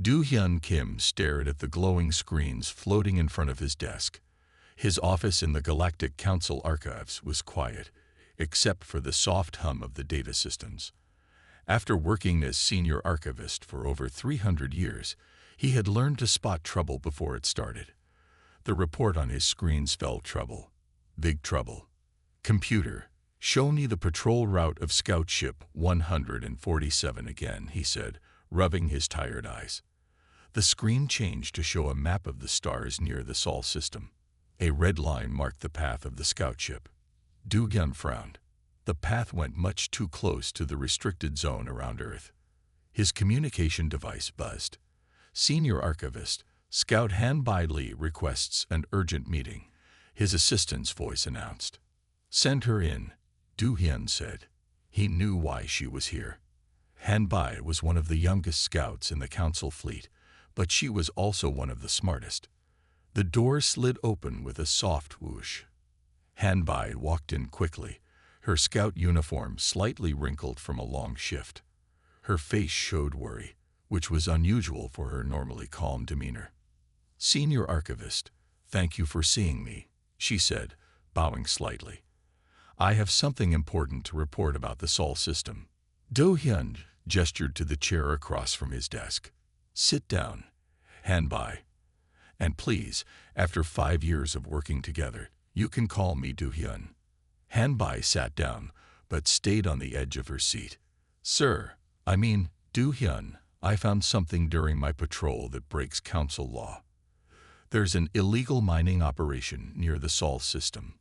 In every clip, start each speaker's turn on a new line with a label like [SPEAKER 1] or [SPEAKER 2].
[SPEAKER 1] Do-hyun Kim stared at the glowing screens floating in front of his desk. His office in the Galactic Council archives was quiet, except for the soft hum of the data systems. After working as senior archivist for over 300 years, he had learned to spot trouble before it started. The report on his screen spelled trouble. Big trouble. Computer, show me the patrol route of Scout Ship 147 again, he said, rubbing his tired eyes. The screen changed to show a map of the stars near the Sol system. A red line marked the path of the scout ship. Do-hyun frowned. The path went much too close to the restricted zone around Earth. His communication device buzzed. Senior Archivist, Scout Han-Bai Lee requests an urgent meeting, his assistant's voice announced. Send her in, Do-hyun said. He knew why she was here. Han-Bai was one of the youngest scouts in the council fleet, but she was also one of the smartest. The door slid open with a soft whoosh. Han-Bai walked in quickly, her scout uniform slightly wrinkled from a long shift. Her face showed worry, which was unusual for her normally calm demeanor. Senior Archivist, thank you for seeing me, she said, bowing slightly. I have something important to report about the Sol system. Do-hyun gestured to the chair across from his desk. Sit down, Han-Bai. And please, after 5 years of working together, you can call me Do-hyun. Han-Bai sat down, but stayed on the edge of her seat. Sir, Do-hyun, I found something during my patrol that breaks council law. There's an illegal mining operation near the Sol system.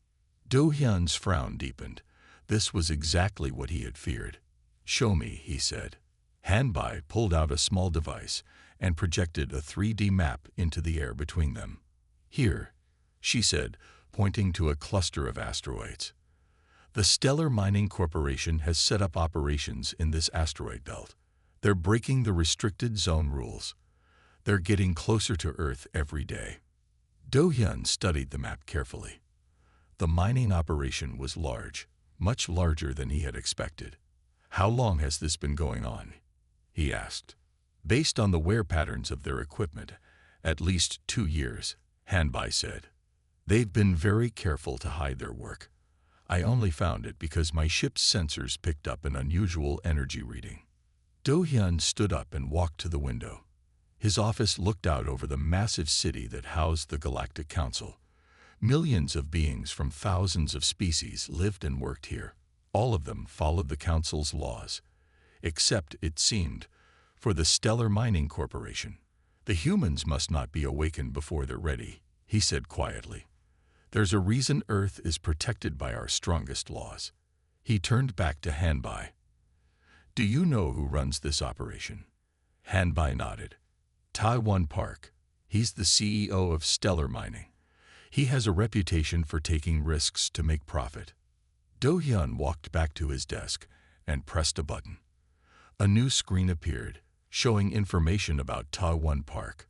[SPEAKER 1] Do-hyun's frown deepened. This was exactly what he had feared. Show me, he said. Han-Bai pulled out a small device and projected a 3D map into the air between them. Here, she said, pointing to a cluster of asteroids. The Stellar Mining Corporation has set up operations in this asteroid belt. They're breaking the restricted zone rules. They're getting closer to Earth every day. Do-hyun studied the map carefully. The mining operation was large, much larger than he had expected. How long has this been going on? He asked. Based on the wear patterns of their equipment, at least 2 years, Han-Bai said. They've been very careful to hide their work. I only found it because my ship's sensors picked up an unusual energy reading. Do-hyun stood up and walked to the window. His office looked out over the massive city that housed the Galactic Council. Millions of beings from thousands of species lived and worked here. All of them followed the Council's laws. Except, it seemed, for the Stellar Mining Corporation. The humans must not be awakened before they're ready, he said quietly. There's a reason Earth is protected by our strongest laws. He turned back to Han-Bai. Do you know who runs this operation? Han-Bai nodded. Tai-1 Park. He's the CEO of Stellar Mining. He has a reputation for taking risks to make profit. Do-hyun walked back to his desk and pressed a button. A new screen appeared, showing information about Tai-1 Park.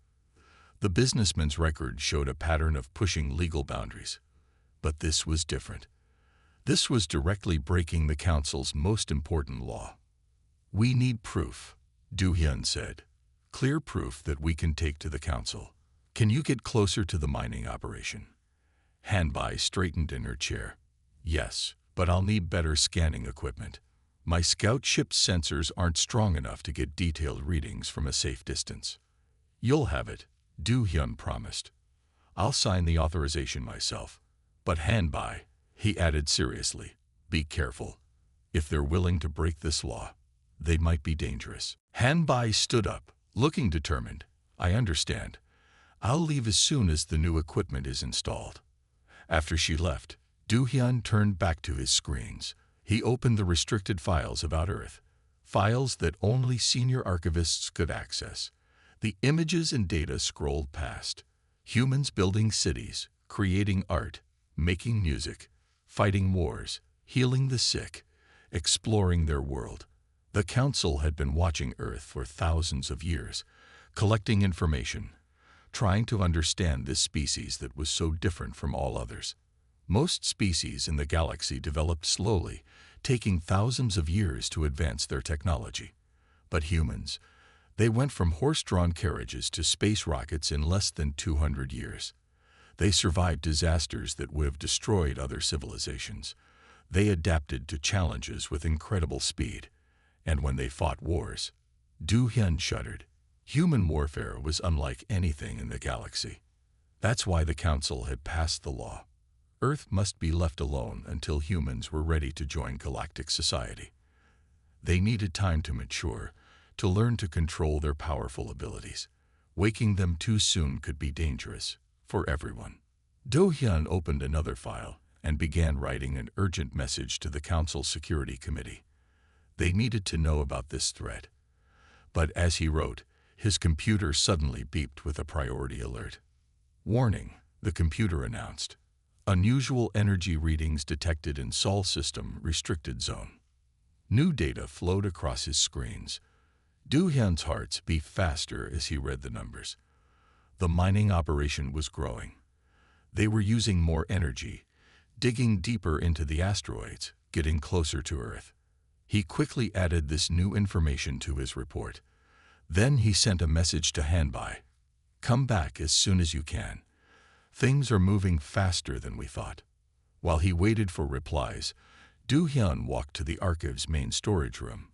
[SPEAKER 1] The businessman's record showed a pattern of pushing legal boundaries. But this was different. This was directly breaking the Council's most important law. We need proof, Do-hyun said. Clear proof that we can take to the Council. Can you get closer to the mining operation? Han-Bai straightened in her chair. Yes, but I'll need better scanning equipment. My scout ship's sensors aren't strong enough to get detailed readings from a safe distance. You'll have it, Do-hyun promised. I'll sign the authorization myself. But Han-Bai, he added seriously, be careful. If they're willing to break this law, they might be dangerous. Han-Bai stood up, looking determined. I understand. I'll leave as soon as the new equipment is installed. After she left, Do-hyun turned back to his screens. He opened the restricted files about Earth, files that only senior archivists could access. The images and data scrolled past. Humans building cities, creating art, making music, fighting wars, healing the sick, exploring their world. The Council had been watching Earth for thousands of years, collecting information, trying to understand this species that was so different from all others. Most species in the galaxy developed slowly, taking thousands of years to advance their technology. But humans, They went from horse-drawn carriages to space rockets in less than 200 years. They survived disasters that would have destroyed other civilizations. They adapted to challenges with incredible speed. And when they fought wars, Du Hyun shuddered. Human warfare was unlike anything in the galaxy. That's why the Council had passed the law. Earth must be left alone until humans were ready to join galactic society. They needed time to mature, to learn to control their powerful abilities. Waking them too soon could be dangerous for everyone. Do Hyun opened another file and began writing an urgent message to the Council Security Committee. They needed to know about this threat. But as he wrote, his computer suddenly beeped with a priority alert. Warning, the computer announced. Unusual energy readings detected in Sol System Restricted Zone. New data flowed across his screens. Do Hyun's heart beat faster as he read the numbers. The mining operation was growing. They were using more energy, digging deeper into the asteroids, getting closer to Earth. He quickly added this new information to his report. Then he sent a message to Hanbai. Come back as soon as you can. Things are moving faster than we thought. While he waited for replies, Do Hyun walked to the archive's main storage room.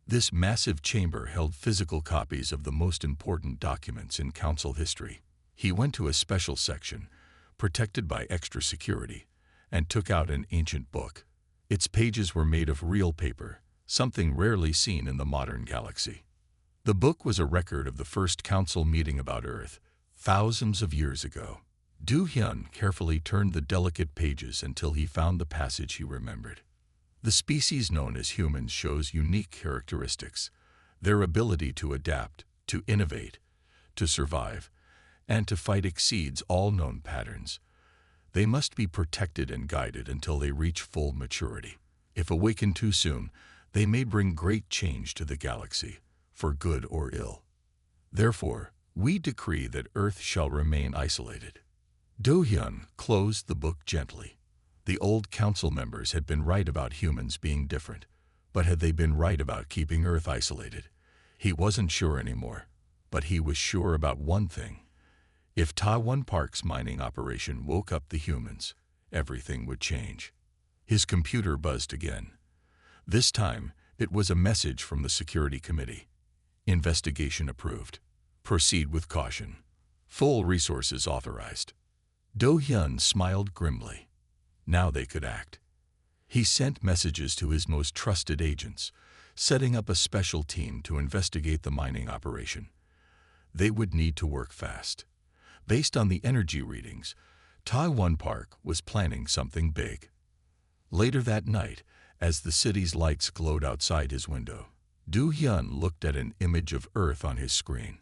[SPEAKER 1] This massive chamber held physical copies of the most important documents in Council history. He went to a special section, protected by extra security, and took out an ancient book. Its pages were made of real paper, something rarely seen in the modern galaxy. The book was a record of the first Council meeting about Earth, thousands of years ago. Do Hyun carefully turned the delicate pages until he found the passage he remembered. The species known as humans shows unique characteristics. Their ability to adapt, to innovate, to survive, and to fight exceeds all known patterns. They must be protected and guided until they reach full maturity. If awakened too soon, they may bring great change to the galaxy, for good or ill. Therefore, we decree that Earth shall remain isolated. Do Hyun closed the book gently. The old council members had been right about humans being different, but had they been right about keeping Earth isolated? He wasn't sure anymore, but he was sure about one thing. If Taiwan Park's mining operation woke up the humans, everything would change. His computer buzzed again. This time, it was a message from the Security Committee. Investigation approved. Proceed with caution. Full resources authorized. Do Hyun smiled grimly. Now they could act. He sent messages to his most trusted agents, setting up a special team to investigate the mining operation. They would need to work fast. Based on the energy readings, Taiwan Park was planning something big. Later that night, as the city's lights glowed outside his window, Do Hyun looked at an image of Earth on his screen.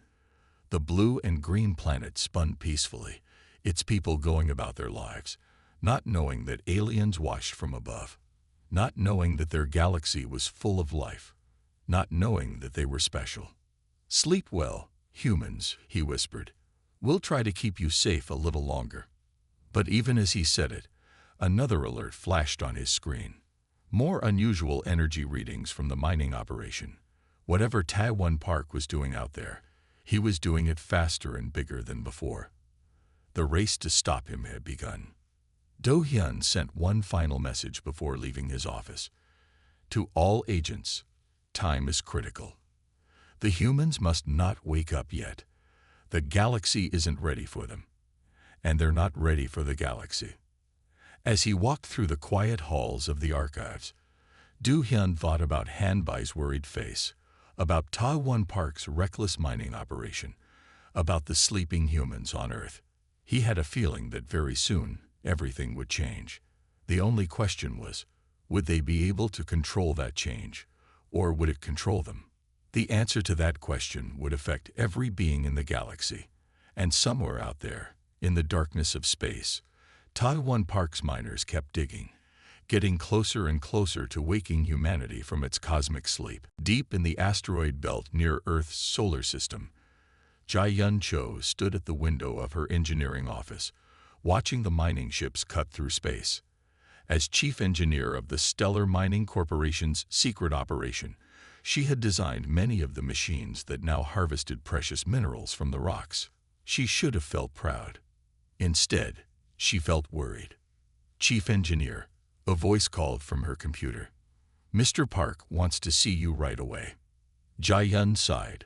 [SPEAKER 1] The blue and green planet spun peacefully, its people going about their lives, not knowing that aliens watched from above, not knowing that their galaxy was full of life, not knowing that they were special. Sleep well, humans, he whispered. We'll try to keep you safe a little longer. But even as he said it, another alert flashed on his screen. More unusual energy readings from the mining operation. Whatever Taiwan Park was doing out there, he was doing it faster and bigger than before. The race to stop him had begun. Do Hyun sent one final message before leaving his office. To all agents, time is critical. The humans must not wake up yet. The galaxy isn't ready for them, and they're not ready for the galaxy. As he walked through the quiet halls of the archives, Do Hyun thought about Hanbai's worried face, about Taiwan Park's reckless mining operation, about the sleeping humans on Earth. He had a feeling that very soon everything would change. The only question was, would they be able to control that change, or would it control them? The answer to that question would affect every being in the galaxy, and somewhere out there, in the darkness of space, Taiwan Park's miners kept digging, getting closer and closer to waking humanity from its cosmic sleep. Deep in the asteroid belt near Earth's solar system, Jae-yun Cho stood at the window of her engineering office, watching the mining ships cut through space. As chief engineer of the Stellar Mining Corporation's secret operation, She had designed many of the machines that now harvested precious minerals from the rocks. She should have felt proud. Instead, she felt worried. "Chief Engineer," a voice called from her computer. "Mr. Park wants to see you right away." Jia-Yun sighed.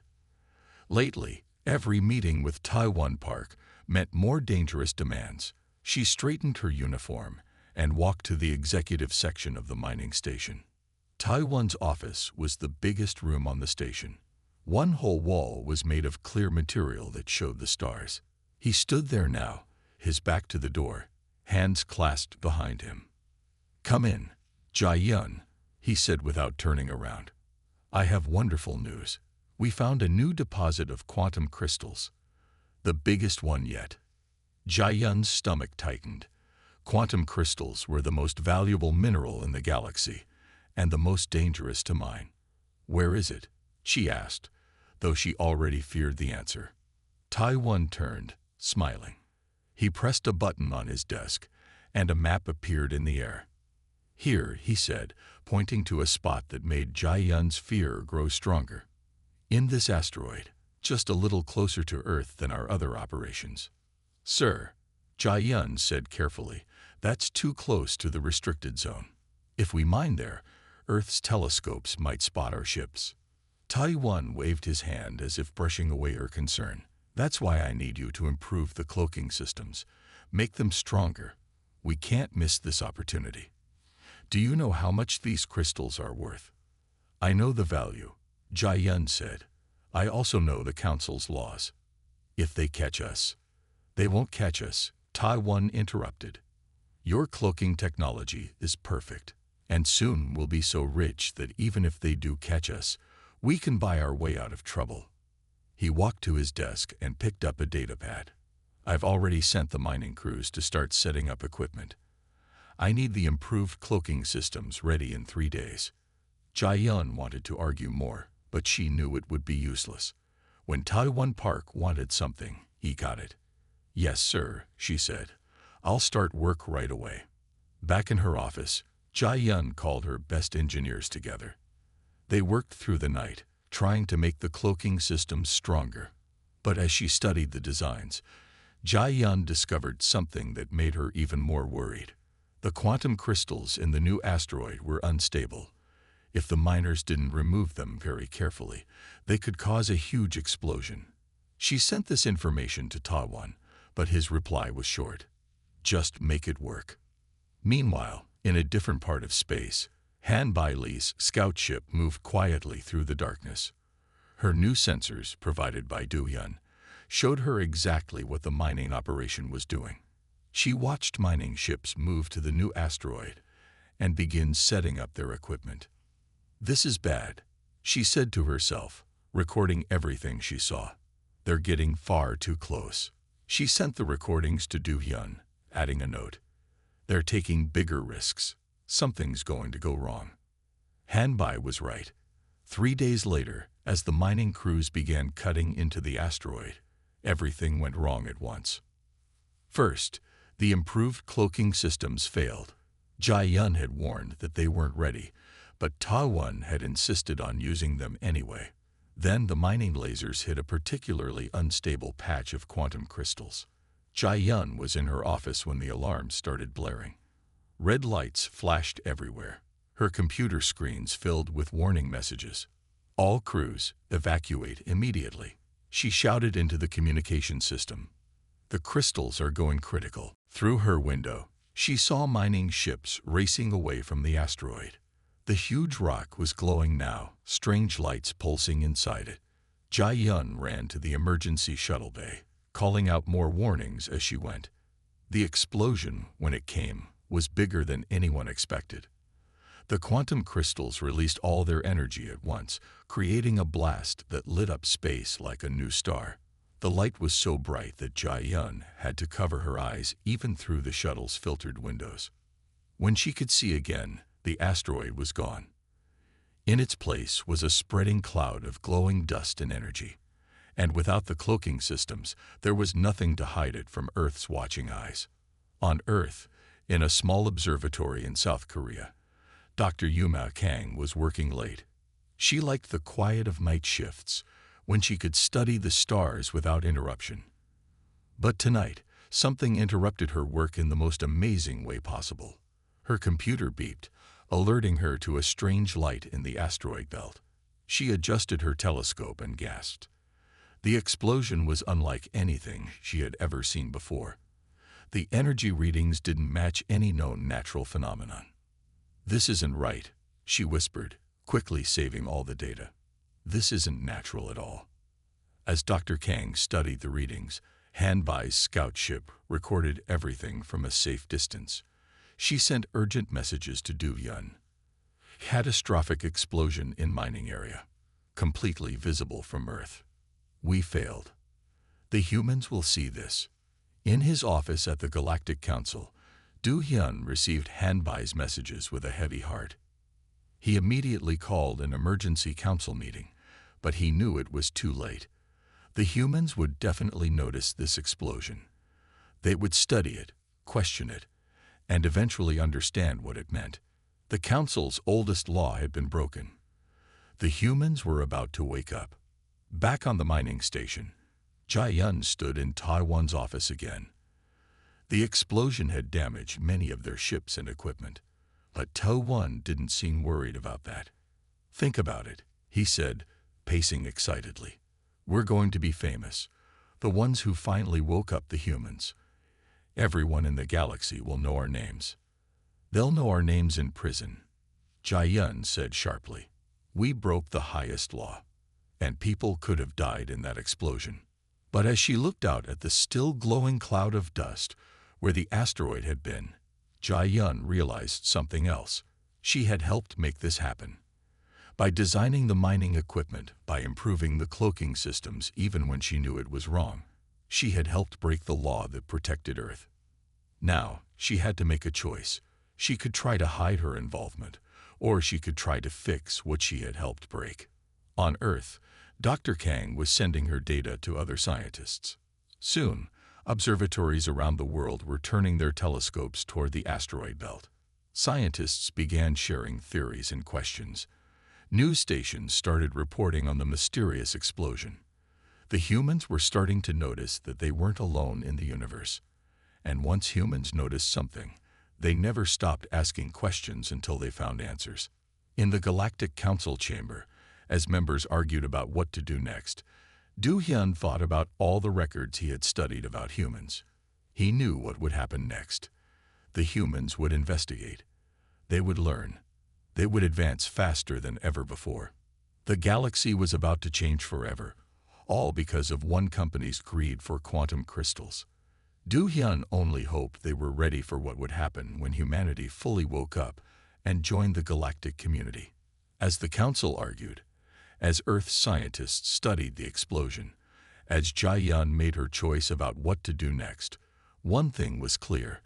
[SPEAKER 1] Lately, every meeting with Taiwan Park meant more dangerous demands. She straightened her uniform and walked to the executive section of the mining station. Taiwan's office was the biggest room on the station. One whole wall was made of clear material that showed the stars. He stood there now, his back to the door, hands clasped behind him. "Come in, Jia-Yun," he said without turning around. "I have wonderful news. We found a new deposit of quantum crystals. The biggest one yet." Jia-Yun's stomach tightened. Quantum crystals were the most valuable mineral in the galaxy, and the most dangerous to mine. "Where is it?" she asked, though she already feared the answer. Taiwan turned, smiling. He pressed a button on his desk, and a map appeared in the air. "Here," he said, pointing to a spot that made Jia-Yun's fear grow stronger. "In this asteroid, just a little closer to Earth than our other operations." "Sir," Jia-Yun said carefully, "that's too close to the restricted zone. If we mine there, Earth's telescopes might spot our ships." Taiwan waved his hand as if brushing away her concern. "That's why I need you to improve the cloaking systems. Make them stronger. We can't miss this opportunity." "Do you know how much these crystals are worth?" "I know the value," Jia-Yun said. "I also know the Council's laws. If they catch us—" "They won't catch us," Taiwan interrupted. "Your cloaking technology is perfect, and soon we'll be so rich that even if they do catch us, we can buy our way out of trouble." He walked to his desk and picked up a datapad. "I've already sent the mining crews to start setting up equipment. I need the improved cloaking systems ready in 3 days." Jia-Yun wanted to argue more, but she knew it would be useless. When Taiwan Park wanted something, he got it. "Yes, sir," she said. "I'll start work right away." Back in her office, Jia-Yun called her best engineers together. They worked through the night, trying to make the cloaking systems stronger. But as she studied the designs, Jia-Yun discovered something that made her even more worried. The quantum crystals in the new asteroid were unstable. If the miners didn't remove them very carefully, they could cause a huge explosion. She sent this information to Taiwan, but his reply was short. "Just make it work." Meanwhile, in a different part of space, Han Bailey's scout ship moved quietly through the darkness. Her new sensors, provided by Du-Yun, showed her exactly what the mining operation was doing. She watched mining ships move to the new asteroid and begin setting up their equipment. "This is bad," she said to herself, recording everything she saw. "They're getting far too close." She sent the recordings to Du-Yun, adding a note. "They're taking bigger risks. Something's going to go wrong." Han Bai was right. 3 days later, as the mining crews began cutting into the asteroid, everything went wrong at once. First, the improved cloaking systems failed. Jia-Yun had warned that they weren't ready, but Taiwan had insisted on using them anyway. Then the mining lasers hit a particularly unstable patch of quantum crystals. Jia-Yun was in her office when the alarms started blaring. Red lights flashed everywhere. Her computer screens filled with warning messages. "All crews, evacuate immediately," she shouted into the communication system. "The crystals are going critical." Through her window, she saw mining ships racing away from the asteroid. The huge rock was glowing now, strange lights pulsing inside it. Jia-Yun ran to the emergency shuttle bay, calling out more warnings as she went. The explosion, when it came, was bigger than anyone expected. The quantum crystals released all their energy at once, creating a blast that lit up space like a new star. The light was so bright that Jia-Yun had to cover her eyes even through the shuttle's filtered windows. When she could see again, the asteroid was gone. In its place was a spreading cloud of glowing dust and energy. And without the cloaking systems, there was nothing to hide it from Earth's watching eyes. On Earth, in a small observatory in South Korea, Dr. Yuma Kang was working late. She liked the quiet of night shifts, when she could study the stars without interruption. But tonight, something interrupted her work in the most amazing way possible. Her computer beeped, alerting her to a strange light in the asteroid belt. She adjusted her telescope and gasped. The explosion was unlike anything she had ever seen before. The energy readings didn't match any known natural phenomenon. "This isn't right," she whispered, quickly saving all the data. "This isn't natural at all." As Dr. Kang studied the readings, Hanbai's scout ship recorded everything from a safe distance. She sent urgent messages to Du Yun. "Catastrophic explosion in mining area. Completely visible from Earth. We failed. The humans will see this." In his office at the Galactic Council, Du Hyun received Hanbai's messages with a heavy heart. He immediately called an emergency council meeting, but he knew it was too late. The humans would definitely notice this explosion. They would study it, question it, and eventually understand what it meant. The council's oldest law had been broken. The humans were about to wake up. Back on the mining station, Jai Yun stood in Taiwan's office again. The explosion had damaged many of their ships and equipment, but Taiwan didn't seem worried about that. "Think about it," he said, pacing excitedly. "We're going to be famous, the ones who finally woke up the humans. Everyone in the galaxy will know our names. They'll know our names in prison." Jai Yun said sharply. "We broke the highest law, and people could have died in that explosion." But as she looked out at the still glowing cloud of dust where the asteroid had been, Jai Yun realized something else. She had helped make this happen. By designing the mining equipment, by improving the cloaking systems even when she knew it was wrong, she had helped break the law that protected Earth. Now, she had to make a choice. She could try to hide her involvement, or she could try to fix what she had helped break. On Earth, Dr. Kang was sending her data to other scientists. Soon, observatories around the world were turning their telescopes toward the asteroid belt. Scientists began sharing theories and questions. News stations started reporting on the mysterious explosion. The humans were starting to notice that they weren't alone in the universe. And once humans noticed something, they never stopped asking questions until they found answers. In the Galactic Council chamber, as members argued about what to do next, Du Hyun thought about all the records he had studied about humans. He knew what would happen next. The humans would investigate. They would learn. They would advance faster than ever before. The galaxy was about to change forever, all because of one company's greed for quantum crystals. Du Hyun only hoped they were ready for what would happen when humanity fully woke up and joined the galactic community. As the council argued, as Earth scientists studied the explosion, as Jai Yun made her choice about what to do next, one thing was clear.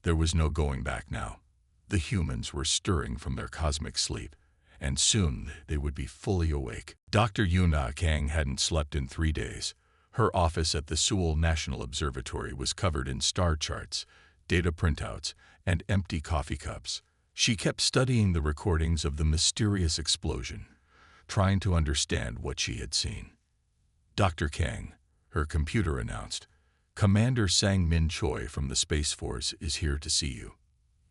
[SPEAKER 1] There was no going back now. The humans were stirring from their cosmic sleep, and soon they would be fully awake. Dr. Yuna Kang hadn't slept in 3 days. Her office at the Seoul National Observatory was covered in star charts, data printouts, and empty coffee cups. She kept studying the recordings of the mysterious explosion, trying to understand what she had seen. "Dr. Kang," her computer announced, "Commander Sang-Min Choi from the Space Force is here to see you."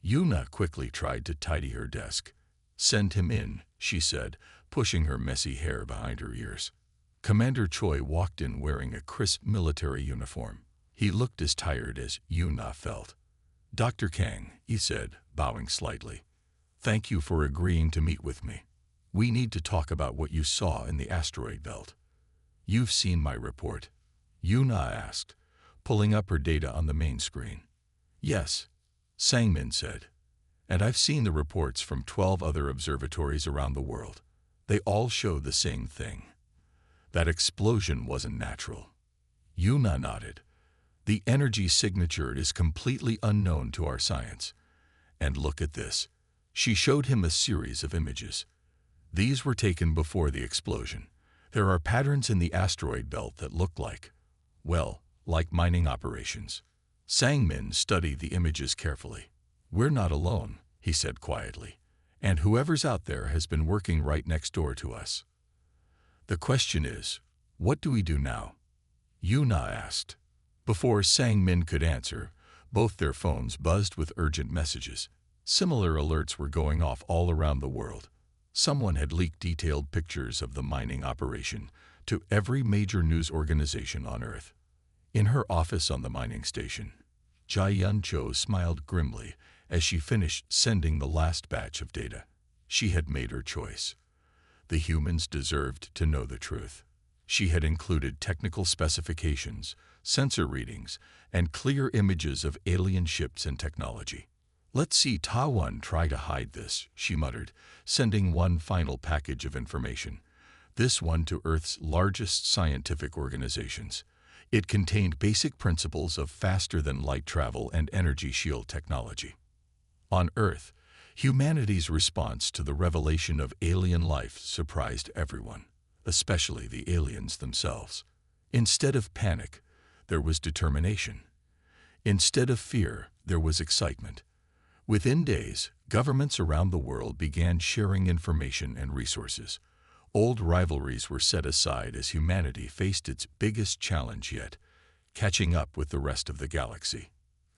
[SPEAKER 1] Yuna quickly tried to tidy her desk. "Send him in," she said, pushing her messy hair behind her ears. Commander Choi walked in wearing a crisp military uniform. He looked as tired as Yuna felt. "Dr. Kang," he said, bowing slightly, "thank you for agreeing to meet with me. We need to talk about what you saw in the asteroid belt." "You've seen my report?" Yuna asked, pulling up her data on the main screen. "Yes," Sang-Min said, "and I've seen the reports from 12 other observatories around the world. They all show the same thing. That explosion wasn't natural." Yuna nodded. "The energy signature is completely unknown to our science. And look at this." She showed him a series of images. These were taken before the explosion. There are patterns in the asteroid belt that look like mining operations. Sang-Min studied the images carefully. "We're not alone," he said quietly. And whoever's out there has been working right next door to us. The question is, what do we do now? Yuna asked. Before Sang Min could answer, both their phones buzzed with urgent messages. Similar alerts were going off all around the world. Someone had leaked detailed pictures of the mining operation to every major news organization on Earth. In her office on the mining station, Jia Cho smiled grimly as she finished sending the last batch of data. She had made her choice. The humans deserved to know the truth. She had included technical specifications, sensor readings, and clear images of alien ships and technology. "Let's see Taiwan try to hide this," she muttered, sending one final package of information. This one to Earth's largest scientific organizations. It contained basic principles of faster-than-light travel and energy shield technology. On Earth, humanity's response to the revelation of alien life surprised everyone, especially the aliens themselves. Instead of panic, there was determination. Instead of fear, there was excitement. Within days, governments around the world began sharing information and resources. Old rivalries were set aside as humanity faced its biggest challenge yet, catching up with the rest of the galaxy.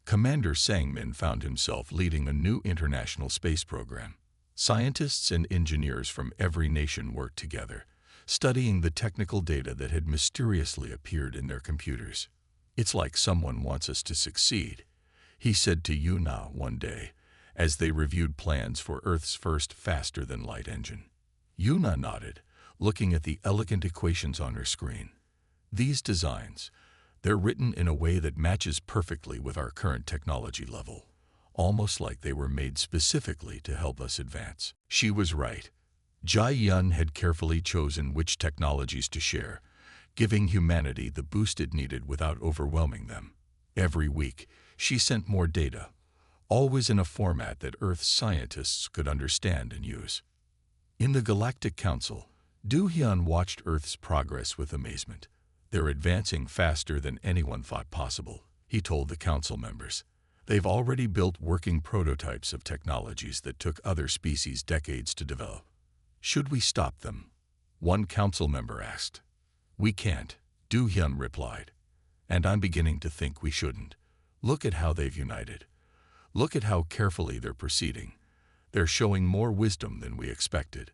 [SPEAKER 1] Commander Sang Min found himself leading a new international space program. Scientists and engineers from every nation worked together, studying the technical data that had mysteriously appeared in their computers. "It's like someone wants us to succeed," he said to Yuna one day, as they reviewed plans for Earth's first faster-than-light engine. Yuna nodded, looking at the elegant equations on her screen. "These designs, they're written in a way that matches perfectly with our current technology level, almost like they were made specifically to help us advance." She was right. Jia had carefully chosen which technologies to share, giving humanity the boost it needed without overwhelming them. Every week, she sent more data, always in a format that Earth's scientists could understand and use. In the Galactic Council, Du Hyun watched Earth's progress with amazement. "They're advancing faster than anyone thought possible," he told the council members. "They've already built working prototypes of technologies that took other species decades to develop." "Should we stop them?" one council member asked. "We can't," Du Hyun replied. "And I'm beginning to think we shouldn't. Look at how they've united. Look at how carefully they're proceeding. They're showing more wisdom than we expected."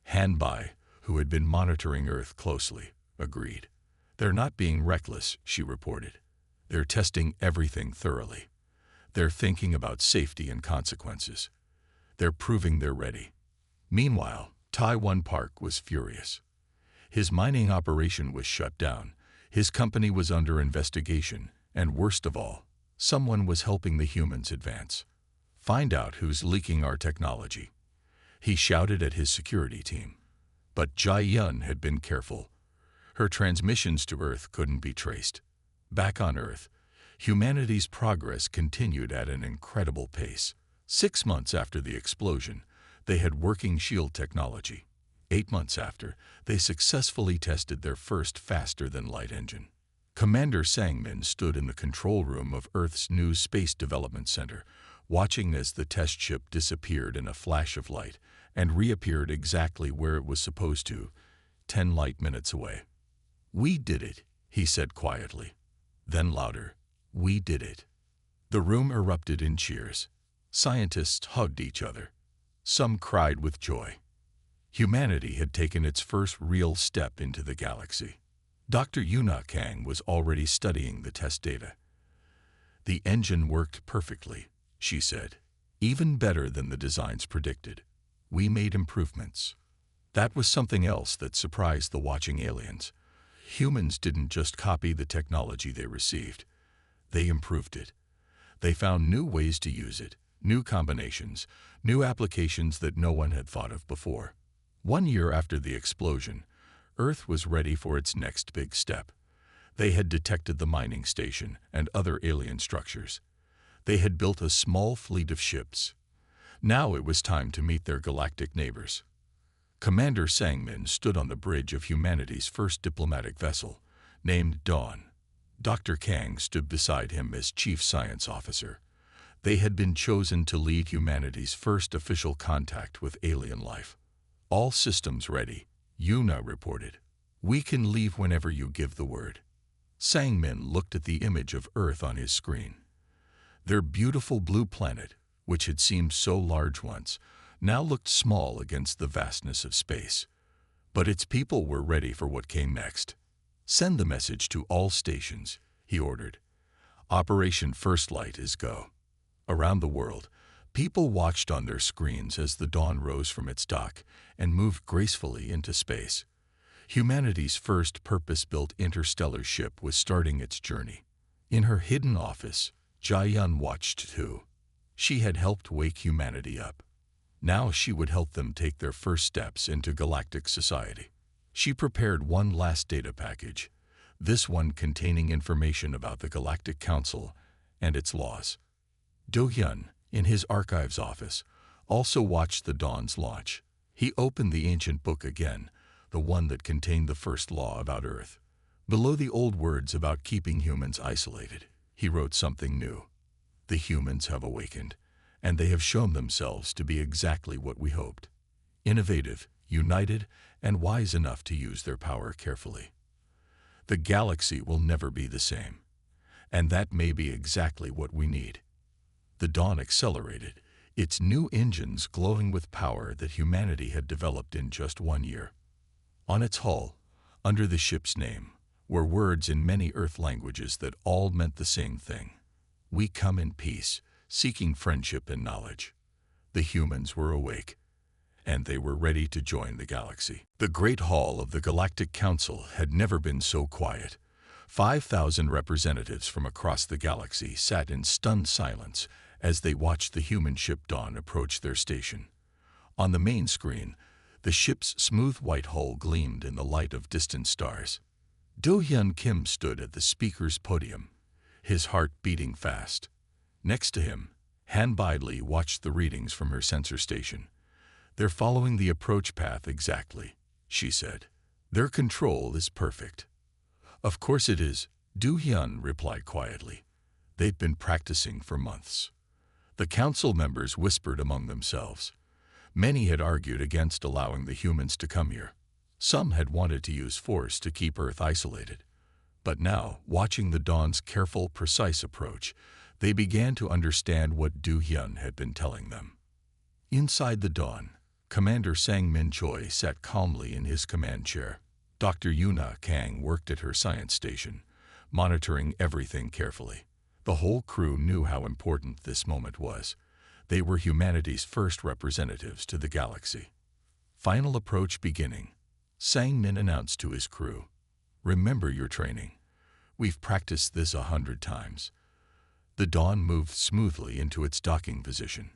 [SPEAKER 1] Han Bai, who had been monitoring Earth closely, agreed. "They're not being reckless," she reported. "They're testing everything thoroughly. They're thinking about safety and consequences. They're proving they're ready." Meanwhile, Taiwan Park was furious. His mining operation was shut down, his company was under investigation, and worst of all, someone was helping the humans advance. "Find out who's leaking our technology," he shouted at his security team. But Jia had been careful. Her transmissions to Earth couldn't be traced. Back on Earth, humanity's progress continued at an incredible pace. 6 months after the explosion, they had working shield technology. 8 months after, they successfully tested their first faster-than-light engine. Commander Sang Min stood in the control room of Earth's new Space Development Center, watching as the test ship disappeared in a flash of light and reappeared exactly where it was supposed to, 10 light minutes away. "We did it," he said quietly. Then louder, "We did it." The room erupted in cheers. Scientists hugged each other. Some cried with joy. Humanity had taken its first real step into the galaxy. Dr. Yuna Kang was already studying the test data. "The engine worked perfectly," she said. "Even better than the designs predicted. We made improvements." That was something else that surprised the watching aliens. Humans didn't just copy the technology they received. They improved it. They found new ways to use it, new combinations, new applications that no one had thought of before. 1 year after the explosion, Earth was ready for its next big step. They had detected the mining station and other alien structures. They had built a small fleet of ships. Now it was time to meet their galactic neighbors. Commander Sang Min stood on the bridge of humanity's first diplomatic vessel, named Dawn. Dr. Kang stood beside him as Chief Science Officer. They had been chosen to lead humanity's first official contact with alien life. All systems ready, Yuna reported. We can leave whenever you give the word. Sangmin looked at the image of Earth on his screen. Their beautiful blue planet, which had seemed so large once, now looked small against the vastness of space. But its people were ready for what came next. Send the message to all stations, he ordered. Operation First Light is go. Around the world, people watched on their screens as the dawn rose from its dock and moved gracefully into space. Humanity's first purpose-built interstellar ship was starting its journey. In her hidden office, Jia-Yun watched too. She had helped wake humanity up. Now she would help them take their first steps into galactic society. She prepared one last data package, this one containing information about the Galactic Council and its laws. Do-hyun, in his archives office, also watched the dawn's launch. He opened the ancient book again, the one that contained the first law about Earth. Below the old words about keeping humans isolated, he wrote something new. The humans have awakened, and they have shown themselves to be exactly what we hoped. Innovative, united, and wise enough to use their power carefully. The galaxy will never be the same, and that may be exactly what we need. The dawn accelerated, its new engines glowing with power that humanity had developed in just 1 year. On its hull, under the ship's name, were words in many Earth languages that all meant the same thing. We come in peace, seeking friendship and knowledge. The humans were awake, and they were ready to join the galaxy. The Great Hall of the Galactic Council had never been so quiet. 5,000 representatives from across the galaxy sat in stunned silence as they watched the human ship Dawn approach their station. On the main screen, the ship's smooth white hull gleamed in the light of distant stars. Do-hyun Kim stood at the speaker's podium, his heart beating fast. Next to him, Han Bidley watched the readings from her sensor station. They're following the approach path exactly, she said. Their control is perfect. Of course it is, Do-hyun replied quietly. They'd been practicing for months. The council members whispered among themselves. Many had argued against allowing the humans to come here. Some had wanted to use force to keep Earth isolated. But now, watching the Dawn's careful, precise approach, they began to understand what Do-hyun had been telling them. Inside the Dawn, Commander Sang-min Choi sat calmly in his command chair. Dr. Yuna Kang worked at her science station, monitoring everything carefully. The whole crew knew how important this moment was. They were humanity's first representatives to the galaxy. Final approach beginning. Sang-min announced to his crew, "Remember your training. We've practiced this 100 times." The Dawn moved smoothly into its docking position.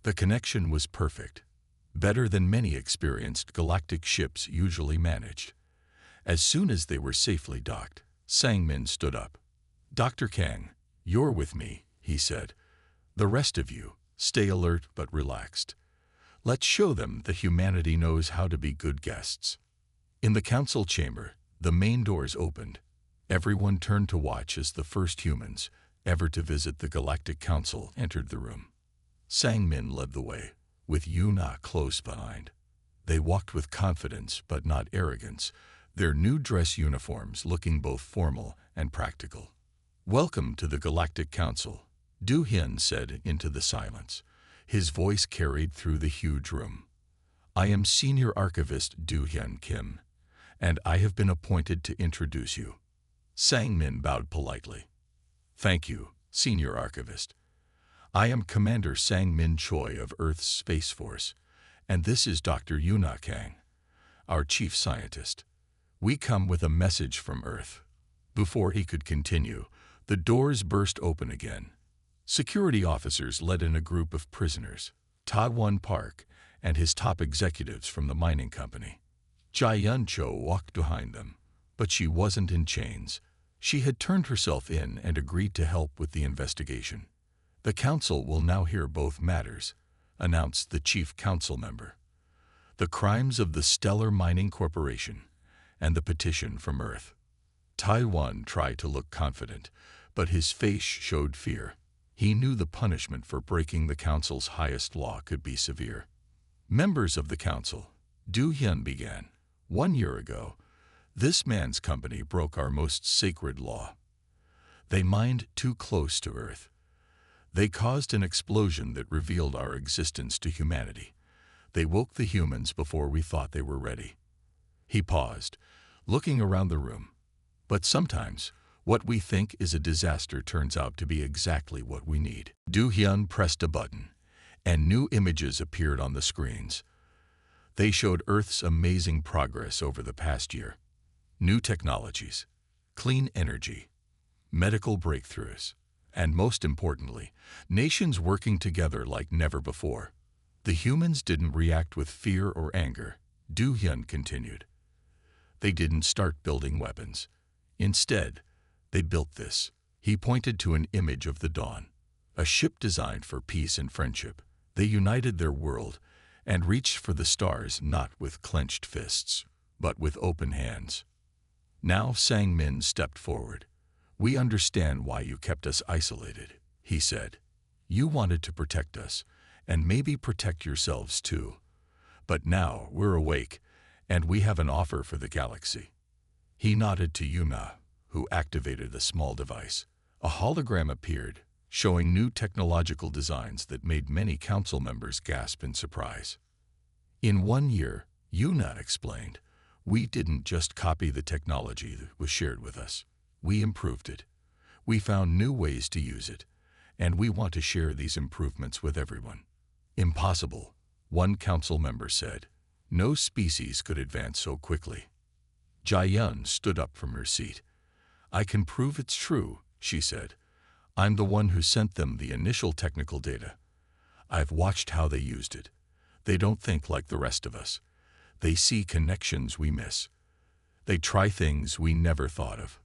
[SPEAKER 1] The connection was perfect, better than many experienced galactic ships usually managed. As soon as they were safely docked, Sang-min stood up. "Dr. Kang, you're with me," he said. "The rest of you, stay alert but relaxed. Let's show them that humanity knows how to be good guests." In the council chamber, the main doors opened. Everyone turned to watch as the first humans ever to visit the Galactic Council entered the room. Sang-min led the way, with Yuna close behind. They walked with confidence but not arrogance, their new dress uniforms looking both formal and practical. "Welcome to the Galactic Council," Do-hyun said into the silence. His voice carried through the huge room. "I am Senior Archivist Do-hyun Kim, and I have been appointed to introduce you." Sang-min bowed politely. "Thank you, Senior Archivist. I am Commander Sang-min Choi of Earth's Space Force, and this is Dr. Yuna Kang, our Chief Scientist. We come with a message from Earth." Before he could continue, the doors burst open again. Security officers led in a group of prisoners, Ta-Won Park and his top executives from the mining company. Jae-Yun Cho walked behind them, but she wasn't in chains. She had turned herself in and agreed to help with the investigation. "The council will now hear both matters," announced the chief council member. "The crimes of the Stellar Mining Corporation and the petition from Earth." Taiwan tried to look confident, but his face showed fear. He knew the punishment for breaking the council's highest law could be severe. Members of the council, Du Hyun began. 1 year ago, this man's company broke our most sacred law. They mined too close to Earth. They caused an explosion that revealed our existence to humanity. They woke the humans before we thought they were ready. He paused, looking around the room. But sometimes, what we think is a disaster turns out to be exactly what we need. Du Hyun pressed a button, and new images appeared on the screens. They showed Earth's amazing progress over the past year. New technologies, clean energy, medical breakthroughs, and most importantly, nations working together like never before. The humans didn't react with fear or anger, Du Hyun continued. They didn't start building weapons. Instead, they built this. He pointed to an image of the dawn, a ship designed for peace and friendship. They united their world and reached for the stars not with clenched fists, but with open hands. Now Sang-min stepped forward. We understand why you kept us isolated, he said. You wanted to protect us, and maybe protect yourselves too. But now we're awake, and we have an offer for the galaxy. He nodded to Yuna, who activated a small device. A hologram appeared, showing new technological designs that made many council members gasp in surprise. In 1 year, Yuna explained, we didn't just copy the technology that was shared with us. We improved it. We found new ways to use it, and we want to share these improvements with everyone. Impossible, one council member said. No species could advance so quickly. Jae-yun stood up from her seat. I can prove it's true, she said. I'm the one who sent them the initial technical data. I've watched how they used it. They don't think like the rest of us. They see connections we miss. They try things we never thought of.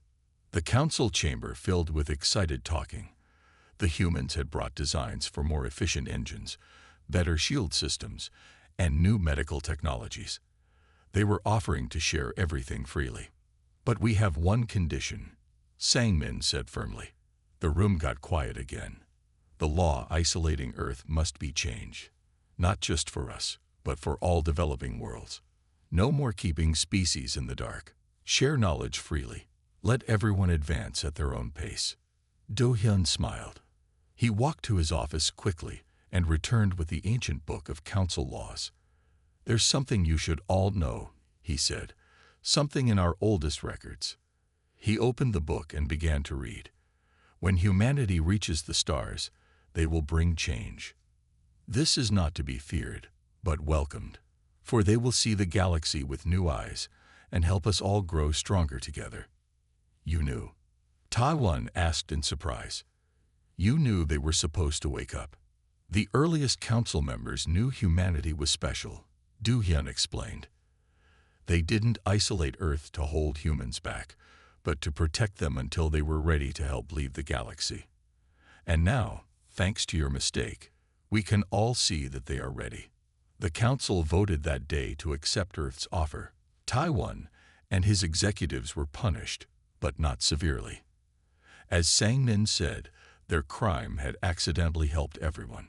[SPEAKER 1] The council chamber filled with excited talking. The humans had brought designs for more efficient engines, better shield systems, and new medical technologies. They were offering to share everything freely. But we have one condition, Sang-min said firmly. The room got quiet again. The law isolating Earth must be changed, not just for us, but for all developing worlds. No more keeping species in the dark. Share knowledge freely. Let everyone advance at their own pace. Do Hyun smiled. He walked to his office quickly and returned with the ancient book of council laws. There's something you should all know, he said, something in our oldest records. He opened the book and began to read. When humanity reaches the stars, they will bring change. This is not to be feared, but welcomed, for they will see the galaxy with new eyes and help us all grow stronger together. You knew. Taiwan asked in surprise. You knew they were supposed to wake up. The earliest council members knew humanity was special, Du Hyun explained. They didn't isolate Earth to hold humans back, but to protect them until they were ready to help leave the galaxy. And now, thanks to your mistake, we can all see that they are ready. The council voted that day to accept Earth's offer. Taiwan and his executives were punished, but not severely. As Sang-min said, their crime had accidentally helped everyone.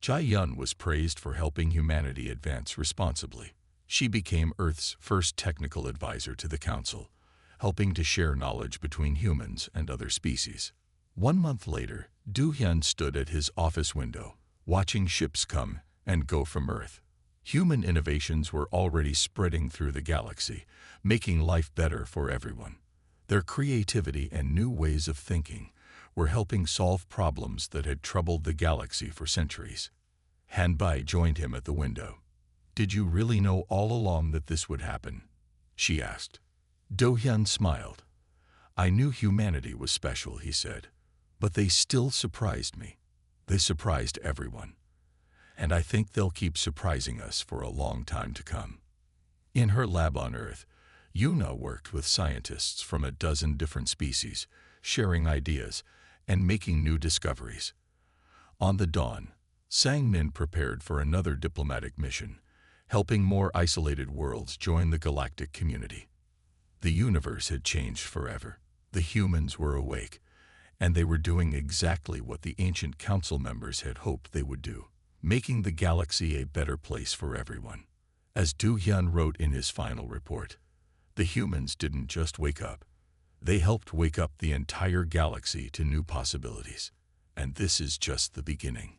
[SPEAKER 1] Jae-yun was praised for helping humanity advance responsibly. She became Earth's first technical advisor to the council, helping to share knowledge between humans and other species. 1 month later, Du Hyun stood at his office window, watching ships come and go from Earth. Human innovations were already spreading through the galaxy, making life better for everyone. Their creativity and new ways of thinking were helping solve problems that had troubled the galaxy for centuries. Han Bai joined him at the window. Did you really know all along that this would happen? She asked. Do Hyun smiled. I knew humanity was special, he said, but they still surprised me. They surprised everyone. And I think they'll keep surprising us for a long time to come. In her lab on Earth, Yuna worked with scientists from a dozen different species, sharing ideas and making new discoveries. On the dawn, Sang-min prepared for another diplomatic mission, helping more isolated worlds join the galactic community. The universe had changed forever. The humans were awake, And they were doing exactly what the ancient council members had hoped they would do, making the galaxy a better place for everyone. As Du Hyun wrote in his final report, the humans didn't just wake up. They helped wake up the entire galaxy to new possibilities. And this is just the beginning.